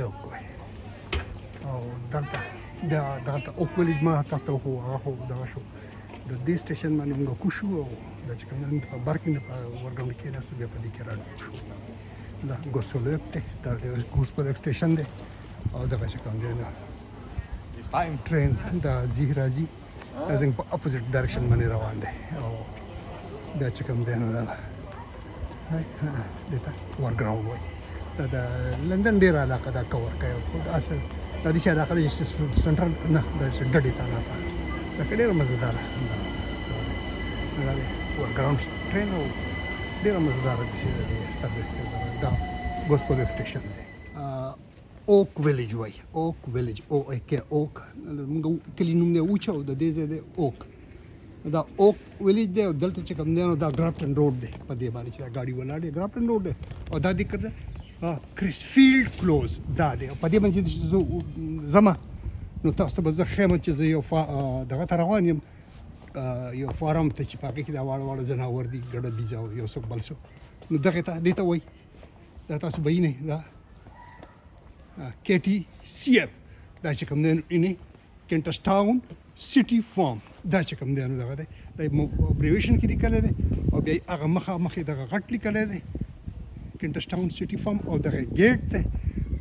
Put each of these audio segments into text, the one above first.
اوک وایي او دلته دلته اوک ویلیج ما تاسو ته خو هغه خو دغه شو د دې سټیشن باندې موږ کوشو او دا چې کوم نه په بار کې نه ورګاونډ کې نه بیا په دې کې راځو شو دا ګوسولوک ته دا د ګوسولوک سټیشن دی او دغه چې کوم دی نه ټرین دا راځي ازنګ په اپوزیټ ډایرکشن باندې روان دی او دا چې کوم دی نو دا دته ورګراوند وایي دا د لندن ډېر علاقه دا کور کوي خو دا اصل دا دې علاقه د سنټرل نه دا ډډې ته علاقه دا ډېره مزیدار ده ورګراوند ټرین او ډېره مزیدار دي سروس دا ګوسپولوک سټیشن دی اوک ویلیج وایي اوک ویلیج او کې اوک موږ کلی نوم دی اوچ او د دې ځای دی اوک دا اوک ویلیج دی او دلته چې کوم دی نو دا ګرافټن روډ دی په دې باندې چې دا ګاډي ولاړ دی ګرافټن روډ دی او دا دقت ده کرسفیلډ کلوز دا دی په دې باندې چې زما نو تاسو ته به زه ښیم چې زه یو دغه ته روان یم یو فارم ته چې په هغې کې دا واړه واړه ځناور دي ګډه بیزه او یو څوک بل څوک نو دغې ته دې ته وایي دا تاسو به وینئ دا KTCF دا چې کوم دی نو کنټشټاون سټي فارم دا چې کوم دی نو دغه دی دا ابریویشن کې لیکلی دی او بیا هغه مخې دغه غټ لیکلی دی کنټشټاون سټي فارم او دغه ګیټ دی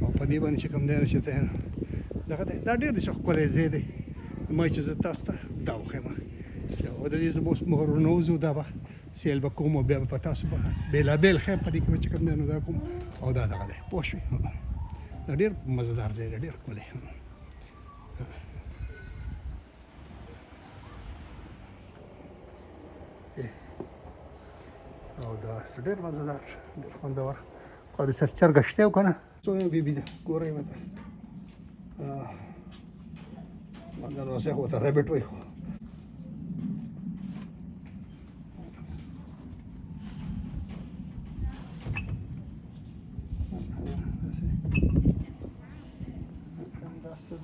او په دې باندې چې کوم دی نو چې دی دغه دی دا ډېر ښکلی ځای دی ما چې زه تاسو ته دا وښیم چې او د دې زه به اوس مغر ورنوځو دا به سیل به کوم او بیا به په تاسو به بېلابېل ښیم په دې کې به چې کوم دی نو دا کوم او دا دغه دی پوه شوې دا ډېر مزیدار ځای دی ډېر ښکلی او دا ډېر مزیدار ډېر خوندور خو د سر چرګه شته او که نه څو بیبي ده ګورئ به دا نو خو ورته ریبټ وایي خو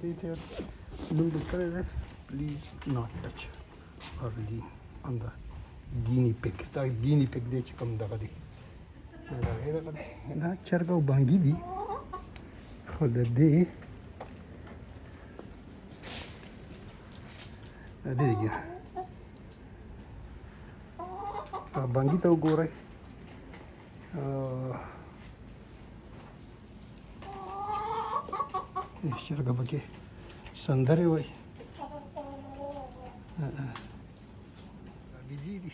دې ته نوم لیکلی دی پلیز ناٹ ټچ اور lean on the guinea pig دا guinea pig دی چې کوم دغه دی دا چرګ او بانګي دي خو د دې بانګي ته وګورئ چرګه پکې سندرې وایي بیزي دي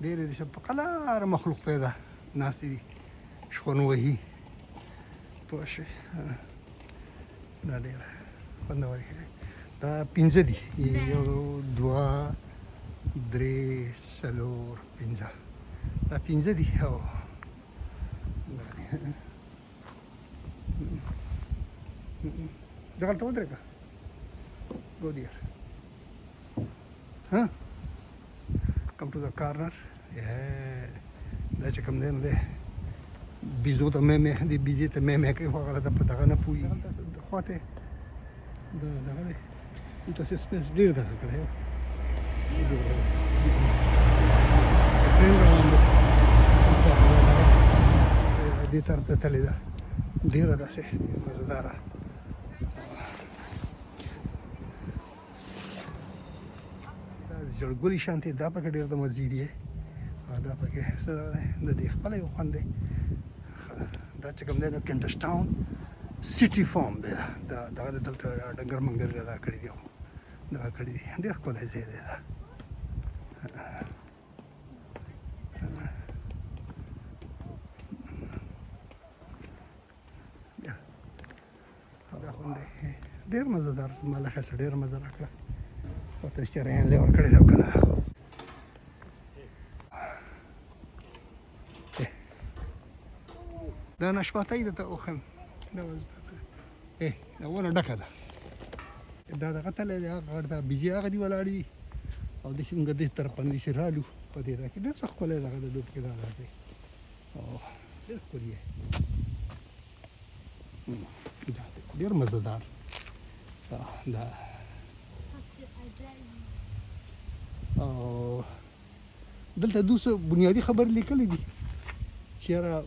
ډېرې دي په قلاره مخلوق ته ده ناستې دي شخون وهي پوه شوې دا ډېره خوندورې دا 5 دي 1 2 3 4 5 دا 5 دي او دا دي دغلته ودرېږه go there come to the corner دا چې کوم دی نو دی بیزو ته مې دی بیزې ته مې کوي خو هغه په دغه نه پوهېږي خواته دغه دی دلته سپیس ډېر دغه کړی ټرین روان دی دې طرف ته تللې ده ډېره داسې مزیداره جړګولي شانتې دا پکې ډېر د مزې دی دا پکې څه د دې خپل یو خوند دی دا چې کوم دی نو کنټشټاون سټي فارم دی دا دغه دلته ډنګر منګر دا کړي دي دا کړي دي ډېر ښکلی ځای دی دا خوند دی ډېر مزهدار زما له ښځه ډېره مزه راکړه او ته رښتیا رایان یې ورکړی دی او که نه دا نشپاتۍ درته وښیم دا ونه ډکه ده دا دغه تلی دی هغه غټ دا بیزې هغه دي ولاړې دي او داسې موږ دې طرف باندې داسې رالو په دې دا کې ډېر څه ښکلی دغه د دوب کې دا دی او ډېر ښکلي دی ډېر مزهدار دا او دلته دوه څه بنیادي خبرې لیکلې دي چې یاره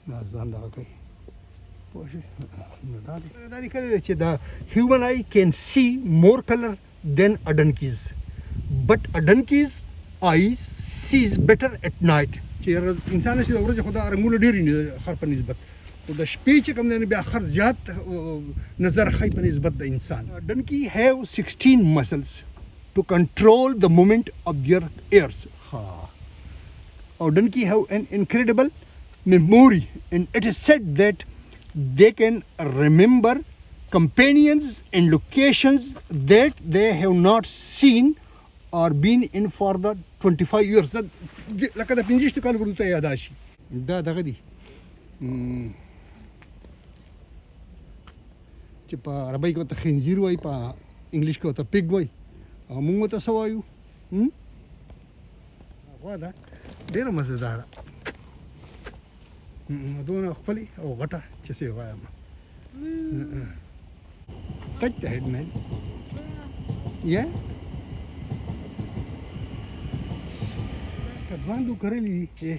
دا ځان دغه کوي پوه شوې نو دا لیکلی دی چې the human eye can see more color than a donkey's but a donkey's eye sees better at night چې انسان چې د ورځې خو دا رنګونه ډېر وي د خر په نسبت خو د شپې چې کوم دی بیا خر زیات نظر ښایي په نسبت د انسان donkey have 16 muscles to control the movement of their ears or donkey have an incredible memory and it is said that they can remember companions and locations that they have not seen or been in for the 25 years لکه د 50 کال وروسته یاد شي دا دغه دی چې په عربی کې ورته خنزیر وایي په انګلیش کې ورته پیګ وایي او موږ ورته څه وایو غوا ده ډېره مزېداره دونه خپلې او غټه چې څه یې وایم touch the head man yeah کدواندو کرلی دی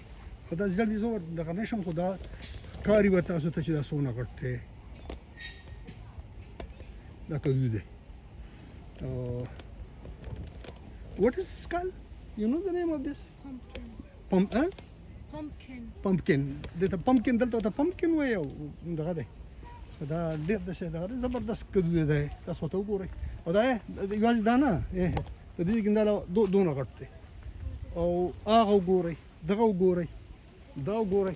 خو دا زړه دې زه دغه نه شم خو دا ښکاري به تاسو ته چې دا څومره غټ دی دا کدو دی what is this called you know the name of this pumpkin دته pumpkin دلته ته pumpkin وایي او دغه دی دا ډېر داسې دغه زبردست کدو دی تاسو ورته وګورئ او دا یوازې دا نه د دې ګنده دونه غټ دی او هغه وګورئ دغه وګورئ دا وګورئ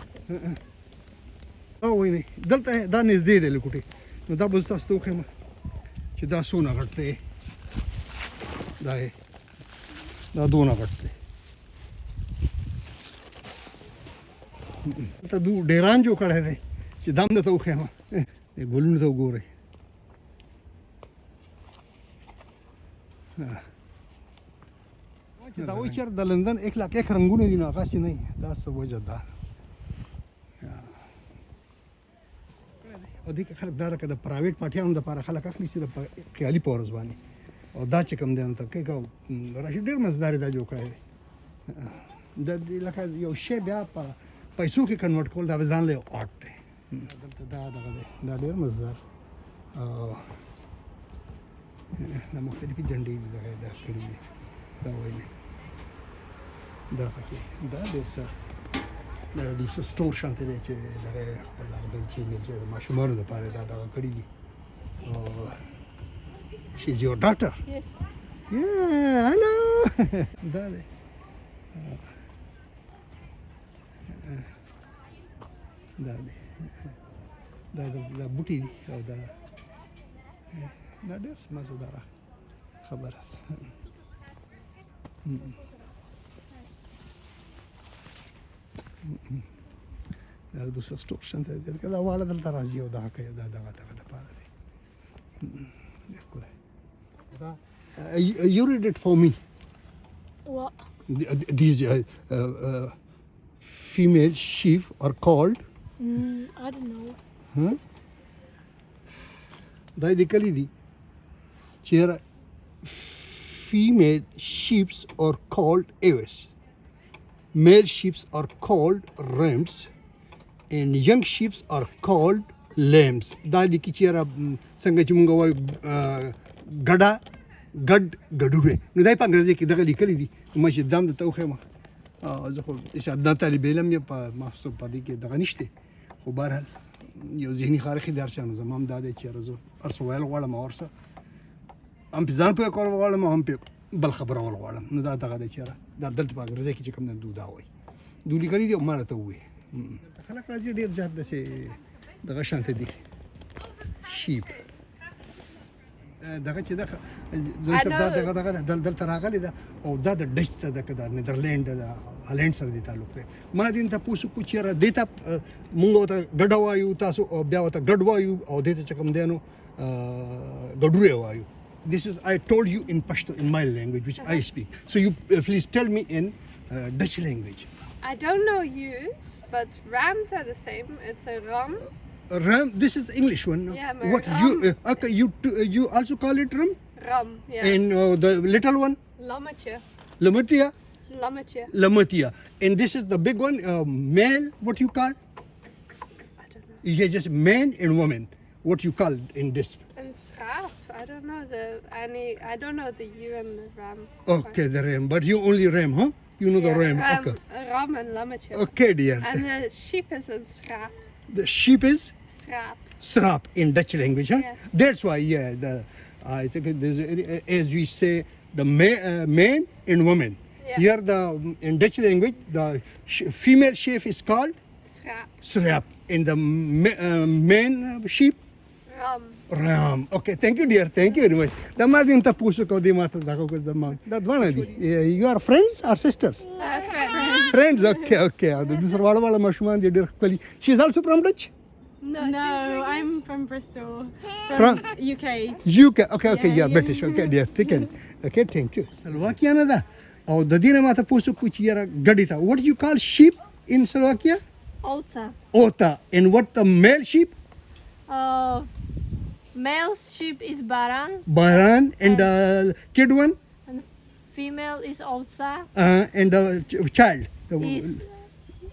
دا وینئ دلته دا نږدې دی لکوټې نو دا به زه تاسو ته وښیم چې دا څونه غټ دی دا دونه غټ دی دلته ډیران جوړ کړی دی چې دا هم درته وښیم ګلونو ته وګورئ چې دا وایي چېرې د لندن 1,00,000 رنګونه دي نو هغسې نه دا څه وجه ده او دې کې خلک دا لکه د پرایویټ پارټیانو دپاره خلک اخلي صرف په خیالي په ورځ باندې او دا چې کوم دی نو تحقیق او راشد ډېر مزدار دا جوړ کړی دی لکه یو شی بیا په پیسو کې کنورټ کول دا به ځان له یو آرټ دی دلته دا دغه دی دا ډېر مزدار دا مختلفې جنډې دي دغه دا کړي دي دا وایي دا پکې دا ډېر څه دا د سټور شانته دی چې دغه خپل هغه چې د ماشومانو دپاره دا دغه کړي دي she's your daughter yes yeah hello دا دی دا دی دا بوټي دي او دا ډېر مزهداره خبره دا د سټور شانته دی دا واړه دلته راځي او دا کوي دا دغه دپاره دی you read it for me what these female sheep are called I don't know دا لیکلي دي چې female sheep are called ewes male sheep are called rams and young sheep are called lambs دا لیکي چې څنګه چې مونږ وایو ګډوډې نو دا په انګریزي کې دغه لیکلي دي ما چې دام درته وښیم زه خو اشهادات طالب علم یم په محصول په دې کې دغه نشته خو بهرحال یو ذهني خارخي د هر چا نو زما هم دا دی چې زه هر څه ویل غواړم او هر څه هم پې ځان پوهه کول غواړم او هم پې بل خبرول غواړم نو دا دغه دی چې دا دلته په انګریزي کې چې کوم دو دا وایي دو لیکلي دي او ما راته ووایي خلک راځي ډېر زیات داسې دغه شانته دي شیپ دغه چې دغه دلته راغلی ده او دا د ډچ ته د نیدرلینډ د هالینډ سره دې تعلق دی ما دې ته پوښتنه وکړه چېرې دې ته مونږ ورته ګډه وایو تاسو بیا ورته ګډ وایو او دې ته چې کوم دی نو ګډوری وایو This is I told you in Pashto in my language which I speak so you please tell me in Dutch language I don't know use but rams are the same it's a ram ram this is English one yeah what ram. you okay you also call it ram yeah and the little one lammetjie Lamatia. Lamatia. And this is the big one, male, what you call? I don't know. Yeah, just man and woman. What you call in this? And schaap. I don't know I don't know the ewe and the ram. Okay, the ram. But you only ram, huh? You know the ram. Okay. Ram and lamatia. Okay, dear. And the sheep is a schaap. The sheep is Schaap. srap in Dutch language, huh? Yeah. That's why, I think as we say, the man and woman. Yeah. Here, in Dutch language, the female sheep is called Schaap. srap, and the man sheep, Ram. ram. Okay, thank you, dear. Thank you very much. The madin tapuso ko di mata dako ko the mouth. That one adi. You are friends or sisters? Friends. Friends. Okay. This is wala mashman di dear Kali. She's also from Dutch. No, I'm from Bristol, From UK. UK. Okay, Yeah, you're British. Okay, dear. Thicken. Okay, thank you. Slovakia na da. Oh, the dina mata puso kuch yara gadita. What do you call sheep in Slovakia? Alta. Ota. And what the male sheep? Male sheep is Baran Baran. And the kid one? and female is Alta. And the child? Is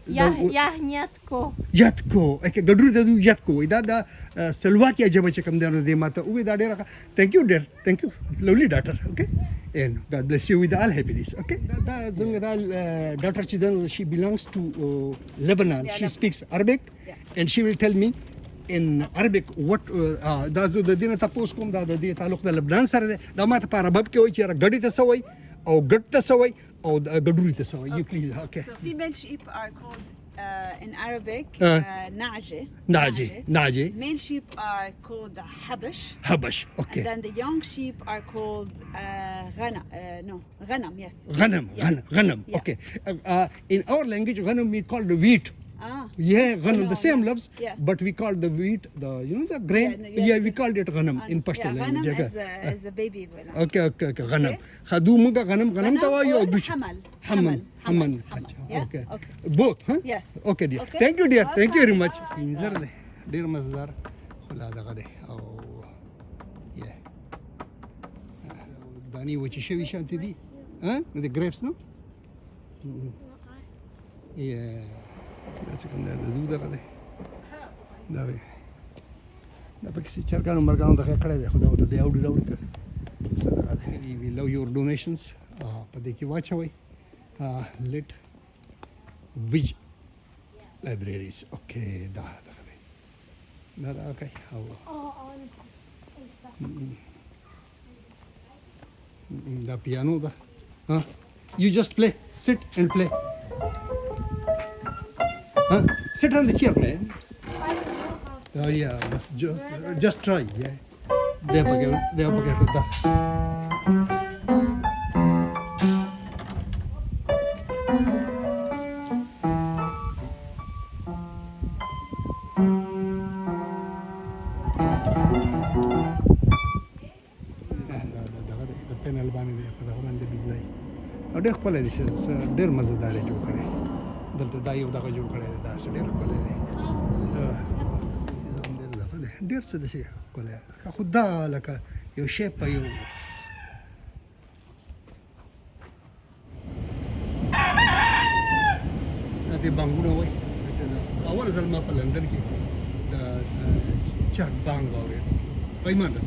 Yahnятko. Yatko. Okay, gadru dadu Yatko. Ida da Slovakia jaba chakam dano de mata. Uwe da dera. Thank you, dear. Thank you. Lovely daughter. Okay. And God bless you with all happiness. Okay. Daughter Chidan, she belongs to Lebanon. She speaks Arabic, and she will tell me in Arabic what da zo da dina tapos kum da di taluk da Lebanon sare da mata para bab ke oi chira gadi ta sawai au gad ta sawai au gaduri ta sawai. You please. Okay. So female sheep are called in Arabic Naje. Naje. Male sheep are called Habash. Habash. Okay. And then the young sheep are called Ghanam, yes. Ghanam. Yeah. Okay. In our language, ghanam we call the wheat. Yeah, ghanam, the same loves, Yeah. but we call the wheat, the grain. Yeah, We called it ghanam in Pashto language. Ghanam is a baby. Okay, ghanam. Khadu muga ghanam tawa yo duch. Hamal. Yeah? Okay. Okay. Both, huh? Yes. Okay, dear. Okay. Thank you, dear. Thank you very much. Pinzar de. Dear Mazdar. Khula da gade. Oh. Yeah. Dani wachi shevi shanti di. Huh? The grapes, no? Yeah. That's the duda gade. Da ve. Da pa kisi chirgano margano da khade de khuda de audu ka. We love your donations. Pa dekhi watch away. Lit which libraries. Okay, da okay. The piano da. You just play. Sit and play. Sit on the chair, man. Oh yeah, just try. Yeah. There pakai da. ډېر ښکلی دی ډېر مزهدار یې جوړ کړی دلته دا یو دغه جوړ کړی دی داسې ډېر ښکلی دی ډېر څه داسې ښکلی خو دا لکه یو شی په یو دې بانګونه وایي اول ځل ما په لندن کې د چرګ بانګ واورېد پیمان ته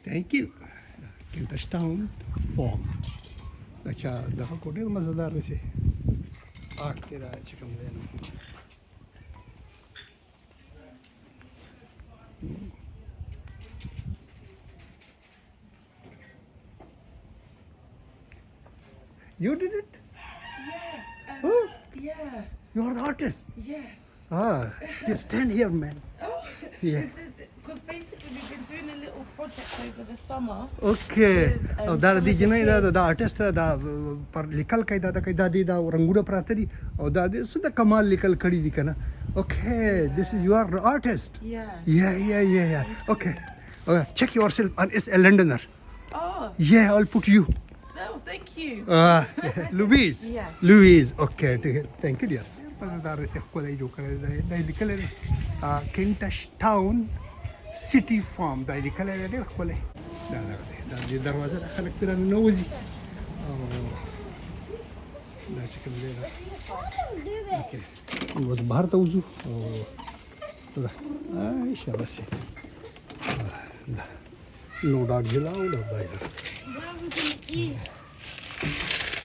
Thank you. Kantishtown farm. अच्छा दखा को ढेर मज़ेदार से आठ तेरा चिकन देना You did it? Yeah. Oh, Yeah. you are the artist. Yes. You stand here, man. Yeah. Because basically we've been doing a little project over the summer. Okay. With, دا some د of جنې the دا kids. آرټیست دا پر لیکل کوي دا د دا رنگونه پراته دي او دا د څه د کمال لیکل کړي دي کنه Okay, this is your artist. Yeah. Yeah. Okay. Check yourself on as a Londoner. Oh. Yeah, I'll put you. No, thank you. لویز Yes. لویز اوکې ثانک یو ډیر په دا رسې خپلې جوړ کړی دا لیکل دی کنټش ټاؤن سیټي فارم دا لیکل دی ډیر خپلې دا د دروازه د خلک پر نه وځي او دا چې کوم دی اوکې اوس بهر ته وځو او دا شاباسي دا نو ډاګ جلاو دا